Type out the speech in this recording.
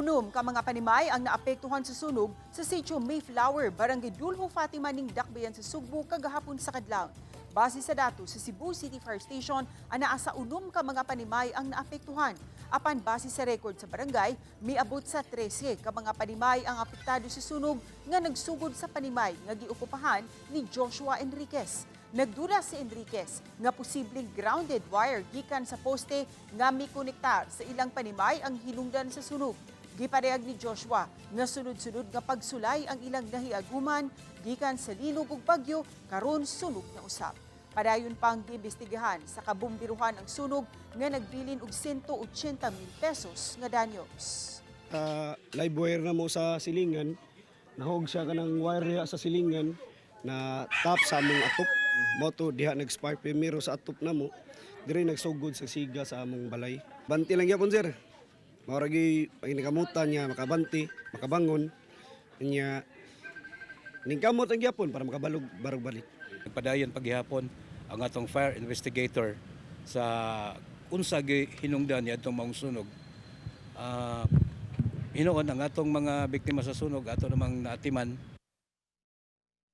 Unom ka mga panimay ang naapektuhan sa sunog sa Sitio Mayflower, Barangay Dulho Fatima ning Dakbayan sa Sugbo kagahapon sa kadlaw. Base sa datos sa Cebu City Fire Station, anaa sa unom ka mga panimay ang naapektuhan. Apan base sa record sa barangay, miabot sa 13 ka mga panimay ang apektado sa sunog nga nagsugod sa panimay nga giukupahan ni Joshua Enriquez. Nagdula si Enriquez nga posibleng grounded wire gikan sa poste nga mikonektar sa ilang panimay ang hinungdan sa sunog. Giparehag ni Joshua nga sunod-sunod nga pagsulay ang ilang nahiaguman gikan sa linog ug bagyo karon sunog na usab. Padayon pang giimbestigahan sa kabumbiruhan ang sunog nga nagbilin og 180,000 pesos nga danyos. Live wire na mo sa silingan, nahog siya kanang wire diha sa silingan na tap sa among atop. Mo to diha nag-spark primero sa atop na mo, dire nagsugod sa siga sa among balay. Banti lang gyapon sir. Maura gi paginamutan niya makabanti, makabangon niya ning kamot ang gyapon para makabalog barog balik. Nagpadayon paghihapon ang atong fire investigator sa unsa gi hinungdan ni atong maong sunog. Hinuon ang atong mga biktima sa sunog ato namang naatiman